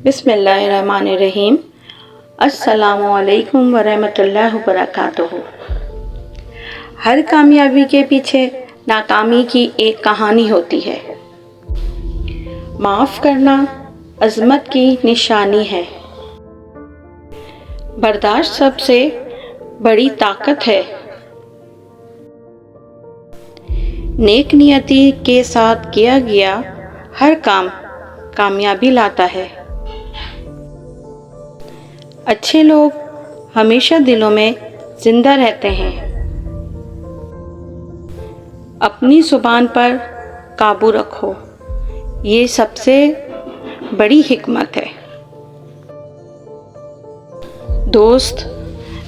بسم اللہ الرحمن الرحیم۔ السلام علیکم ورحمۃ اللہ وبرکاتہ۔ ہر کامیابی کے پیچھے ناکامی کی ایک کہانی ہوتی ہے۔ معاف کرنا عظمت کی نشانی ہے۔ برداشت سب سے بڑی طاقت ہے۔ نیک نیتی کے ساتھ کیا گیا ہر کام کامیابی لاتا ہے۔ اچھے لوگ ہمیشہ دلوں میں زندہ رہتے ہیں۔ اپنی زبان پر قابو رکھو، یہ سب سے بڑی حکمت ہے۔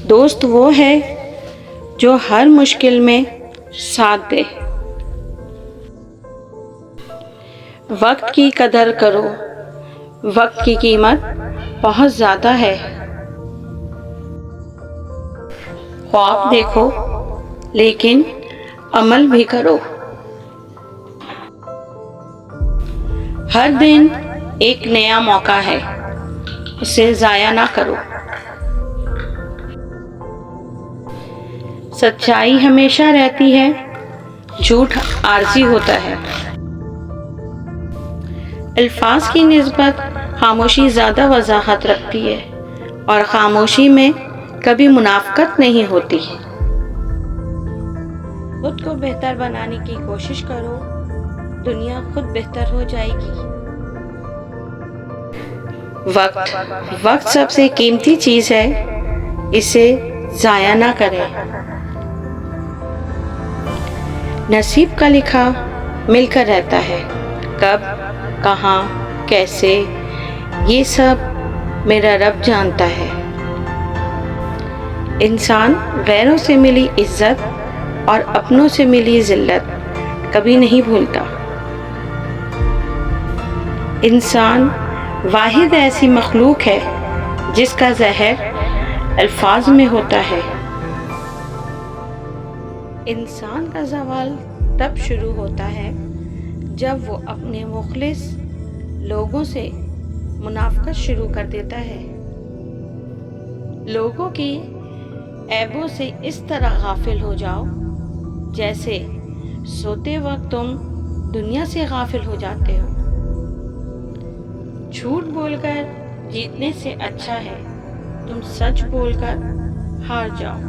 دوست وہ ہے جو ہر مشکل میں ساتھ دے۔ وقت کی قدر کرو، وقت کی قیمت بہت زیادہ ہے۔ خواب دیکھو لیکن عمل بھی کرو۔ ہر دن ایک نیا موقع ہے، اسے ضائع نہ کرو۔ سچائی ہمیشہ رہتی ہے، جھوٹ عارضی ہوتا ہے۔ الفاظ کی نسبت خاموشی زیادہ وضاحت رکھتی ہے، اور خاموشی میں کبھی منافقت نہیں ہوتی۔ خود کو بہتر بنانے کی کوشش کرو، دنیا خود بہتر ہو جائے گی۔ وقت سب سے قیمتی چیز ہے، اسے ضائع نہ کریں۔ نصیب کا لکھا مل کر رہتا ہے، کب، کہاں، کیسے، یہ سب میرا رب جانتا ہے۔ انسان غیروں سے ملی عزت اور اپنوں سے ملی ذلت کبھی نہیں بھولتا۔ انسان واحد ایسی مخلوق ہے جس کا زہر الفاظ میں ہوتا ہے۔ انسان کا زوال تب شروع ہوتا ہے جب وہ اپنے مخلص لوگوں سے منافقت شروع کر دیتا ہے۔ لوگوں کی عیبوں سے اس طرح غافل ہو جاؤ جیسے سوتے وقت تم دنیا سے غافل ہو جاتے ہو۔ جھوٹ بول کر جیتنے سے اچھا ہے تم سچ بول کر ہار جاؤ۔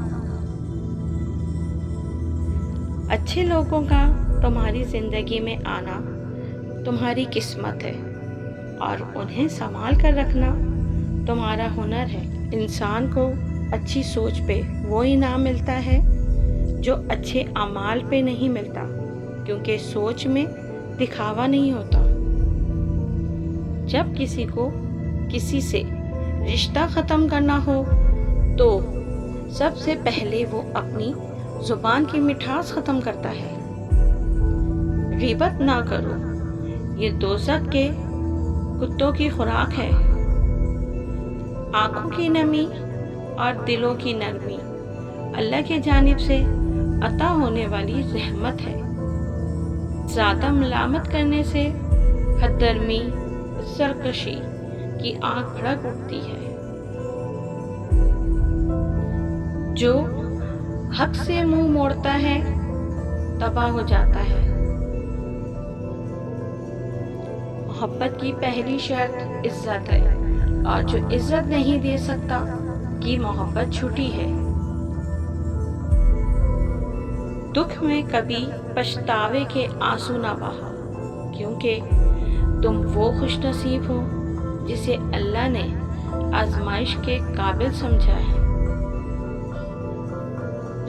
اچھے لوگوں کا تمہاری زندگی میں آنا تمہاری قسمت ہے، اور انہیں سنبھال کر رکھنا تمہارا ہنر ہے۔ انسان کو اچھی سوچ پہ وہ انعام ملتا ہے جو اچھے اعمال پہ نہیں ملتا، کیونکہ سوچ میں دکھاوا نہیں ہوتا۔ جب کسی کو کسی سے رشتہ ختم کرنا ہو تو سب سے پہلے وہ اپنی زبان کی مٹھاس ختم کرتا ہے۔ غیبت نہ کرو، یہ دوزخ کے کتوں کی خوراک ہے۔ آنکھوں کی نمی اور دلوں کی نرمی اللہ کی جانب سے عطا ہونے والی رحمت ہے۔ زیادہ ملامت کرنے سے حد درمی، سرکشی کی آنکھ بھڑک اٹھتی ہے۔ جو حق سے منہ موڑتا ہے تباہ ہو جاتا ہے۔ محبت کی پہلی شرط عزت ہے، اور جو عزت نہیں دے سکتا کی محبت چھوٹی ہے۔ دکھ میں کبھی پچھتاوے کے آنسو نہ بہاؤ، کیونکہ تم وہ خوش نصیب ہو جسے اللہ نے آزمائش کے قابل سمجھا ہے۔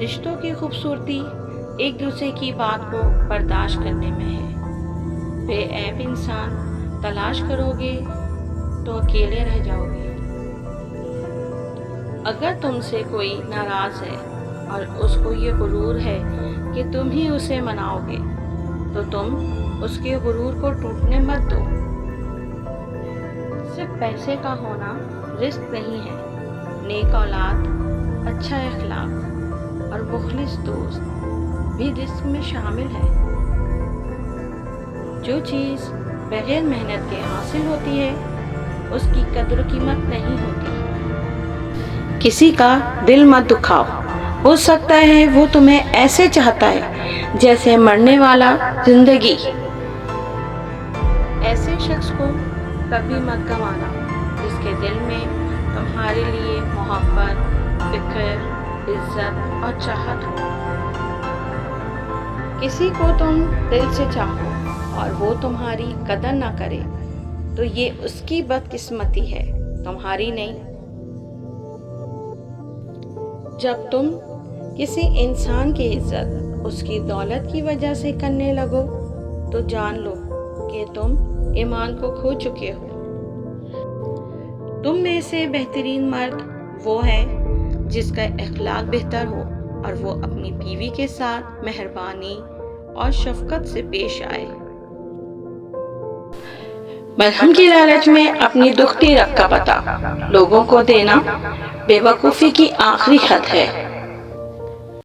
رشتوں کی خوبصورتی ایک دوسرے کی بات کو برداشت کرنے میں ہے۔ بے عیب انسان تلاش کرو گے تو اکیلے رہ جاؤ گے۔ اگر تم سے کوئی ناراض ہے اور اس کو یہ غرور ہے کہ تم ہی اسے مناؤ گے، تو تم اس کے غرور کو ٹوٹنے مت دو۔ صرف پیسے کا ہونا رزق نہیں ہے، نیک اولاد، اچھا اخلاق اور مخلص دوست بھی رزق میں شامل ہے۔ جو چیز بغیر محنت کے حاصل ہوتی ہے اس کی قدر و قیمت نہیں ہوتی۔ کسی کا دل مت دکھاؤ، ہو سکتا ہے وہ تمہیں ایسے چاہتا ہے جیسے مرنے والا زندگی۔ ایسے شخص کو کبھی مت گنوانا جس کے دل میں تمہارے لیے محبت، فکر، عزت اور چاہت ہو۔ کسی کو تم دل سے چاہو اور وہ تمہاری قدر نہ کرے تو یہ اس کی بدقسمتی ہے، تمہاری نہیں۔ جب تم کسی انسان کی عزت اس کی دولت کی وجہ سے کرنے لگو تو جان لو کہ تم ایمان کو کھو چکے ہو۔ تم میں سے بہترین مرد وہ ہے جس کا اخلاق بہتر ہو اور وہ اپنی بیوی کے ساتھ مہربانی اور شفقت سے پیش آئے۔ مرہم کی لالچ میں اپنی دکھتی رگ کا پتہ لوگوں کو دینا بے وقوفی کی آخری حد ہے۔